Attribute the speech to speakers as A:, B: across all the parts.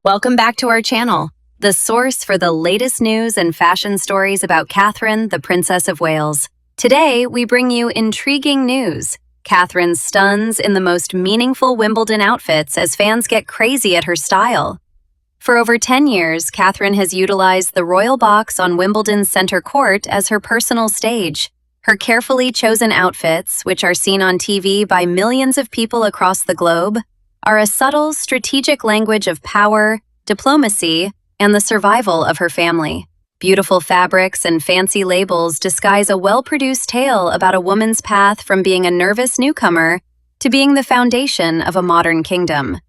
A: Welcome back to our channel, the source for the latest news and fashion stories about Catherine, the Princess of Wales. Today, we bring you intriguing news. Catherine stuns in the most meaningful Wimbledon outfits as fans get crazy at her style. For over 10 years, Catherine has utilized the royal box on Wimbledon's center court as her personal stage. Her carefully chosen outfits, which are seen on TV by millions of people across the globe, are a subtle, strategic language of power, diplomacy, and the survival of her family. Beautiful fabrics and fancy labels disguise a well-produced tale about a woman's path from being a nervous newcomer to being the foundation of a modern kingdom.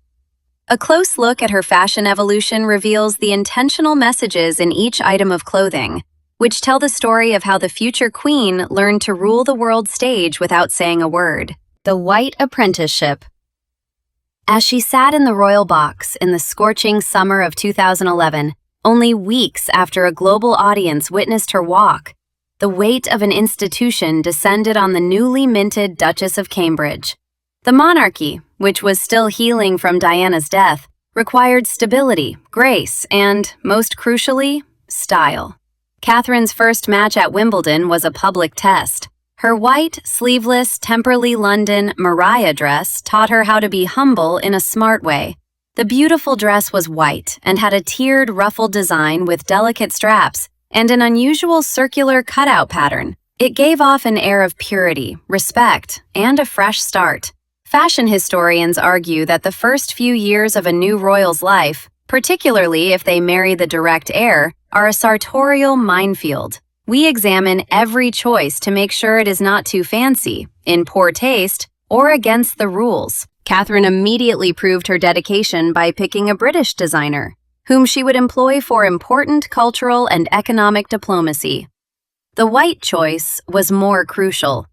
A: A close look at her fashion evolution reveals the intentional messages in each item of clothing, which tell the story of how the future queen learned to rule the world stage without saying a word. The White Apprenticeship. As she sat in the royal box in the scorching summer of 2011, only weeks after a global audience witnessed her walk, the weight of an institution descended on the newly minted Duchess of Cambridge. The monarchy, which was still healing from Diana's death, required stability, grace, and, most crucially, style. Catherine's first match at Wimbledon was a public test. Her white, sleeveless, temporally London Mariah dress taught her how to be humble in a smart way. The beautiful dress was white and had a tiered ruffled design with delicate straps and an unusual circular cutout pattern. It gave off an air of purity, respect, and a fresh start. Fashion historians argue that the first few years of a new royal's life, particularly if they marry the direct heir, are a sartorial minefield. We examine every choice to make sure it is not too fancy, in poor taste, or against the rules. Catherine immediately proved her dedication by picking a British designer, whom she would employ for important cultural and economic diplomacy. The white choice was more crucial.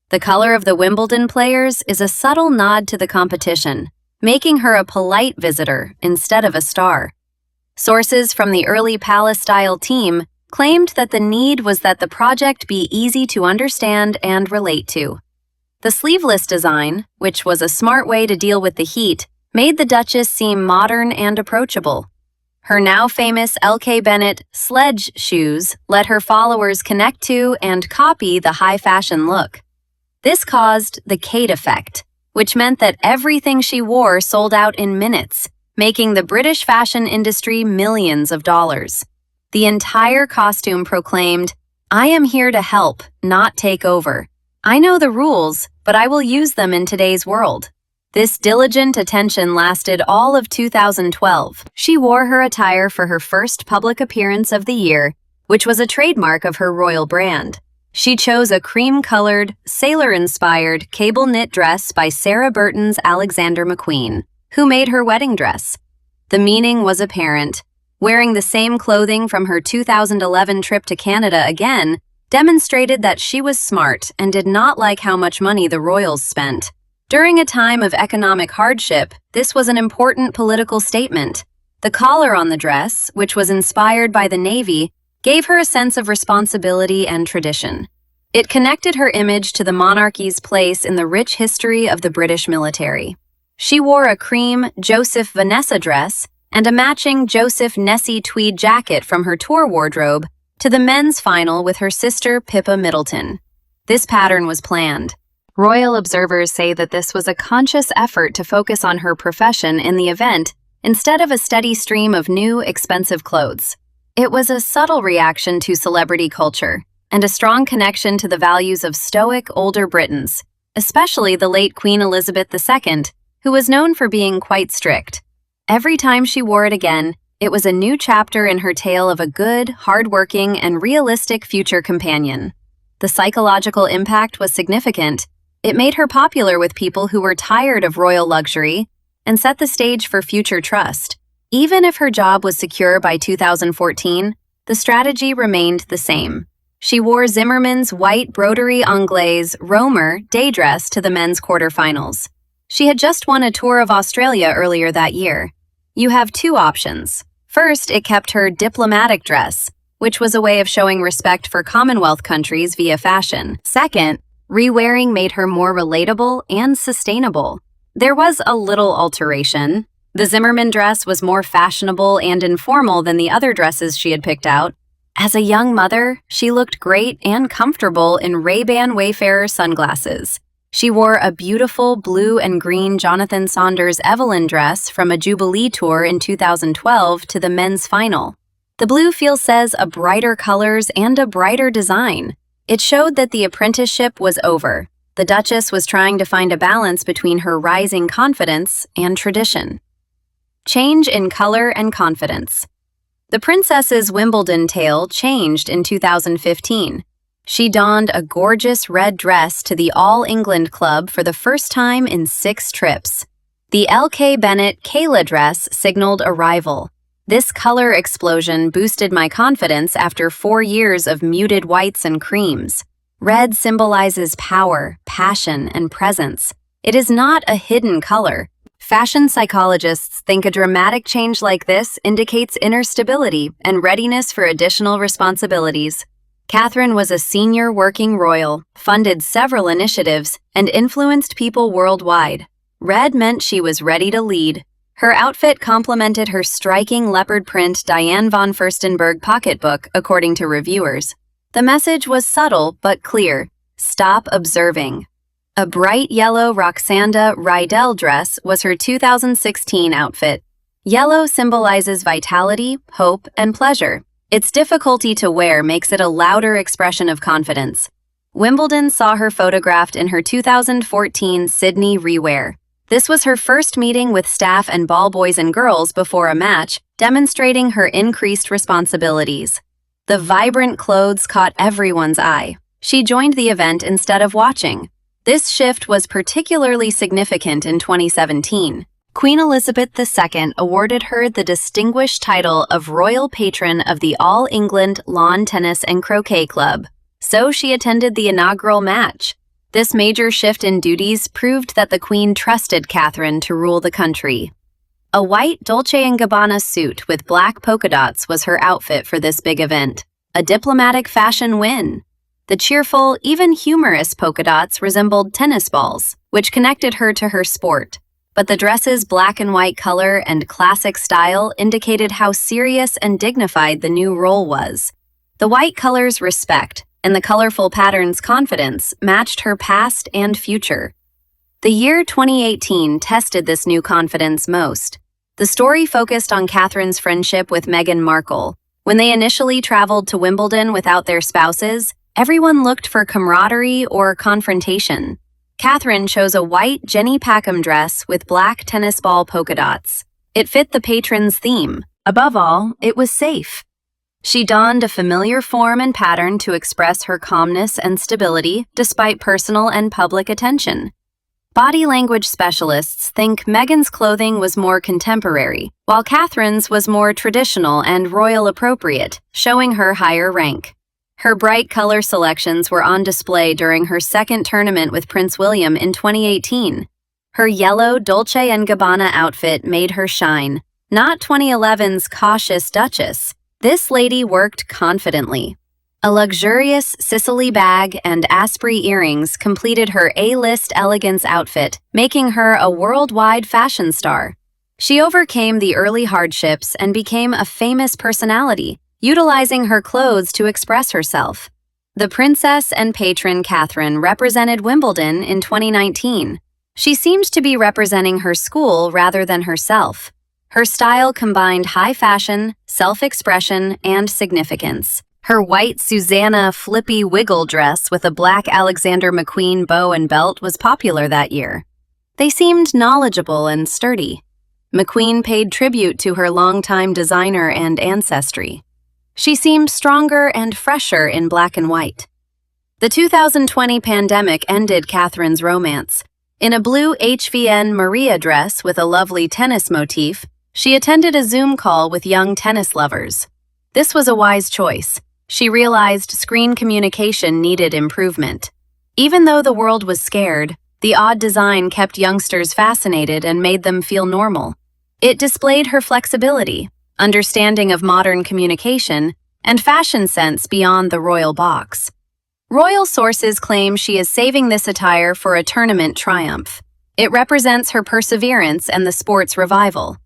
A: The color of the Wimbledon players is a subtle nod to the competition, making her a polite visitor instead of a star. Sources from the early palace-style team claimed that the need was that the project be easy to understand and relate to. The sleeveless design, which was a smart way to deal with the heat, made the Duchess seem modern and approachable. Her now famous L.K. Bennett sledge shoes let her followers connect to and copy the high-fashion look. This caused the Kate effect, which meant that everything she wore sold out in minutes, making the British fashion industry millions of dollars. The entire costume proclaimed, "I am here to help, not take over. I know the rules, but I will use them in today's world." This diligent attention lasted all of 2012. She wore her attire for her first public appearance of the year, which was a trademark of her royal brand. She chose a cream-colored, sailor-inspired, cable-knit dress by Sarah Burton's Alexander McQueen, who made her wedding dress. The meaning was apparent. Wearing the same clothing from her 2011 trip to Canada again demonstrated that she was smart and did not like how much money the royals spent. During a time of economic hardship, this was an important political statement. The collar on the dress, which was inspired by the Navy, gave her a sense of responsibility and tradition. It connected her image to the monarchy's place in the rich history of the British military. She wore a cream Joseph Vanessa dress and a matching Joseph Nessie tweed jacket from her tour wardrobe to the men's final with her sister Pippa Middleton. This pattern was planned. Royal observers say that this was a conscious effort to focus on her profession in the event instead of a steady stream of new, expensive clothes. It was a subtle reaction to celebrity culture and a strong connection to the values of stoic older Britons, especially the late Queen Elizabeth II, who was known for being quite strict. Every time she wore it again, it was a new chapter in her tale of a good, hard-working, and realistic future companion. The psychological impact was significant. It made her popular with people who were tired of royal luxury and set the stage for future trust. Even if her job was secure by 2014, the strategy remained the same. She wore Zimmermann's white broderie anglaise Romer day dress to the men's quarterfinals. She had just won a tour of Australia earlier that year. You have two options. First, it kept her diplomatic dress, which was a way of showing respect for Commonwealth countries via fashion. Second, re-wearing made her more relatable and sustainable. There was a little alteration. The Zimmermann dress was more fashionable and informal than the other dresses she had picked out. As a young mother, she looked great and comfortable in Ray-Ban Wayfarer sunglasses. She wore a beautiful blue and green Jonathan Saunders Evelyn dress from a Jubilee tour in 2012 to the men's final. The blue says a brighter colors and a brighter design. It showed that the apprenticeship was over. The Duchess was trying to find a balance between her rising confidence and tradition. Change in color and confidence. The princess's Wimbledon tale changed in 2015. She donned a gorgeous red dress to the All England Club for the first time in 6 trips. The L.K. Bennett Kayla dress signaled arrival. This color explosion boosted my confidence after 4 years of muted whites and creams. Red symbolizes power, passion, and presence. It is not a hidden color. Fashion psychologists think a dramatic change like this indicates inner stability and readiness for additional responsibilities. Catherine was a senior working royal, funded several initiatives, and influenced people worldwide. Red meant she was ready to lead. Her outfit complemented her striking leopard print Diane von Furstenberg pocketbook, according to reviewers. The message was subtle but clear. Stop observing. A bright yellow Roxanda Rydell dress was her 2016 outfit. Yellow symbolizes vitality, hope, and pleasure. Its difficulty to wear makes it a louder expression of confidence. Wimbledon saw her photographed in her 2014 Sydney rewear. This was her first meeting with staff and ball boys and girls before a match, demonstrating her increased responsibilities. The vibrant clothes caught everyone's eye. She joined the event instead of watching. This shift was particularly significant in 2017. Queen Elizabeth II awarded her the distinguished title of Royal Patron of the All England Lawn Tennis and Croquet Club, so she attended the inaugural match. This major shift in duties proved that the Queen trusted Catherine to rule the country. A white Dolce & Gabbana suit with black polka dots was her outfit for this big event, a diplomatic fashion win. The cheerful, even humorous polka dots resembled tennis balls, which connected her to her sport. But the dress's black and white color and classic style indicated how serious and dignified the new role was. The white color's respect, and the colorful pattern's confidence matched her past and future. The year 2018 tested this new confidence most. The story focused on Catherine's friendship with Meghan Markle. When they initially traveled to Wimbledon without their spouses, everyone looked for camaraderie or confrontation. Catherine chose a white Jenny Packham dress with black tennis ball polka dots. It fit the patron's theme. Above all, it was safe. She donned a familiar form and pattern to express her calmness and stability despite personal and public attention. Body language specialists think Meghan's clothing was more contemporary, while Catherine's was more traditional and royal appropriate, showing her higher rank. Her bright color selections were on display during her second tournament with Prince William in 2018. Her yellow Dolce & Gabbana outfit made her shine, not 2011's cautious Duchess. This lady worked confidently. A luxurious Sicily bag and Asprey earrings completed her A-list elegance outfit, making her a worldwide fashion star. She overcame the early hardships and became a famous personality, utilizing her clothes to express herself. The princess and patron Catherine represented Wimbledon in 2019. She seemed to be representing her school rather than herself. Her style combined high fashion, self-expression, and significance. Her white Susanna flippy wiggle dress with a black Alexander McQueen bow and belt was popular that year. They seemed knowledgeable and sturdy. McQueen paid tribute to her longtime designer and ancestry. She seemed stronger and fresher in black and white. The 2020 pandemic ended Catherine's romance. In a blue HVN Maria dress with a lovely tennis motif, she attended a Zoom call with young tennis lovers. This was a wise choice. She realized screen communication needed improvement. Even though the world was scared, the odd design kept youngsters fascinated and made them feel normal. It displayed her flexibility, understanding of modern communication, and fashion sense beyond the royal box. Royal sources claim she is saving this attire for a tournament triumph. It represents her perseverance and the sport's revival.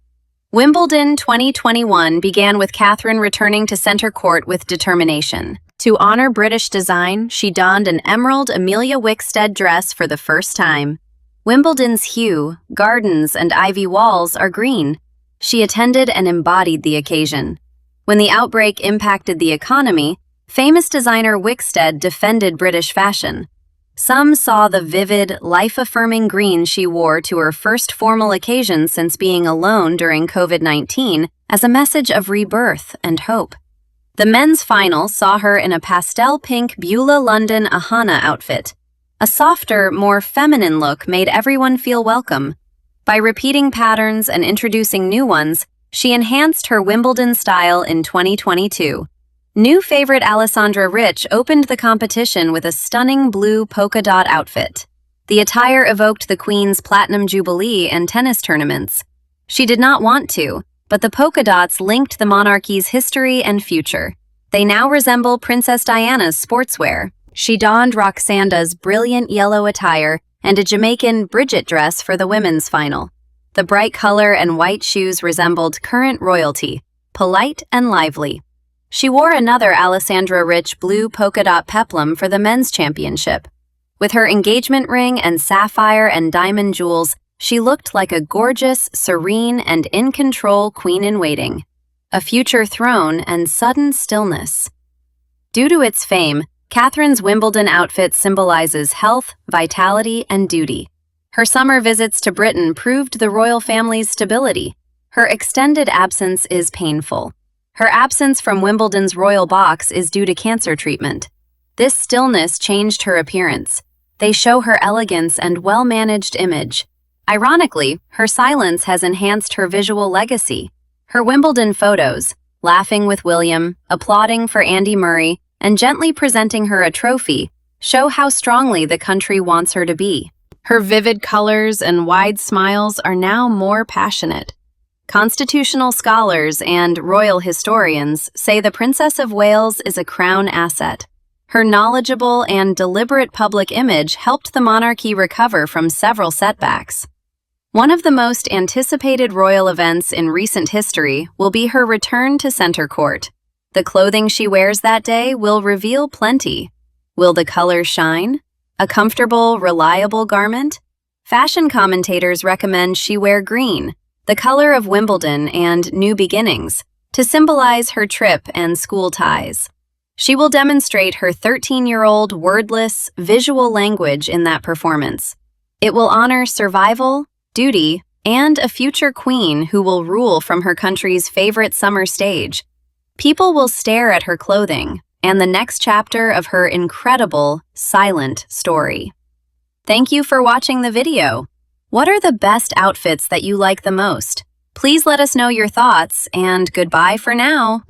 A: Wimbledon 2021 began with Catherine returning to center court with determination. To honor British design, she donned an emerald Amelia Wickstead dress for the first time. Wimbledon's hue, gardens, and ivy walls are green. She attended and embodied the occasion. When the outbreak impacted the economy, famous designer Wickstead defended British fashion. Some saw the vivid, life-affirming green she wore to her first formal occasion since being alone during COVID-19 as a message of rebirth and hope. The men's final saw her in a pastel pink Beulah London Ahana outfit. A softer, more feminine look made everyone feel welcome. By repeating patterns and introducing new ones, she enhanced her Wimbledon style in 2022. New favorite Alessandra Rich opened the competition with a stunning blue polka dot outfit. The attire evoked the Queen's Platinum Jubilee and tennis tournaments. She did not want to, but the polka dots linked the monarchy's history and future. They now resemble Princess Diana's sportswear. She donned Roxanda's brilliant yellow attire and a Jamaican Bridget dress for the women's final. The bright color and white shoes resembled current royalty, polite and lively. She wore another Alessandra Rich blue polka dot peplum for the men's championship. With her engagement ring and sapphire and diamond jewels, she looked like a gorgeous, serene, and in-control queen-in-waiting. A future throne and sudden stillness. Due to its fame, Catherine's Wimbledon outfit symbolizes health, vitality, and duty. Her summer visits to Britain proved the royal family's stability. Her extended absence is painful. Her absence from Wimbledon's royal box is due to cancer treatment. This stillness changed her appearance. They show her elegance and well-managed image. Ironically, her silence has enhanced her visual legacy. Her Wimbledon photos, laughing with William, applauding for Andy Murray, and gently presenting her a trophy, show how strongly the country wants her to be. Her vivid colors and wide smiles are now more passionate. Constitutional scholars and royal historians say the Princess of Wales is a crown asset. Her knowledgeable and deliberate public image helped the monarchy recover from several setbacks. One of the most anticipated royal events in recent history will be her return to center court. The clothing she wears that day will reveal plenty. Will the color shine? A comfortable, reliable garment? Fashion commentators recommend she wear green, the color of Wimbledon and new beginnings, to symbolize her trip and school ties. She will demonstrate her 13-year-old wordless, visual language in that performance. It will honor survival, duty, and a future queen who will rule from her country's favorite summer stage. People will stare at her clothing and the next chapter of her incredible, silent story. Thank you for watching the video. What are the best outfits that you like the most? Please let us know your thoughts, and goodbye for now.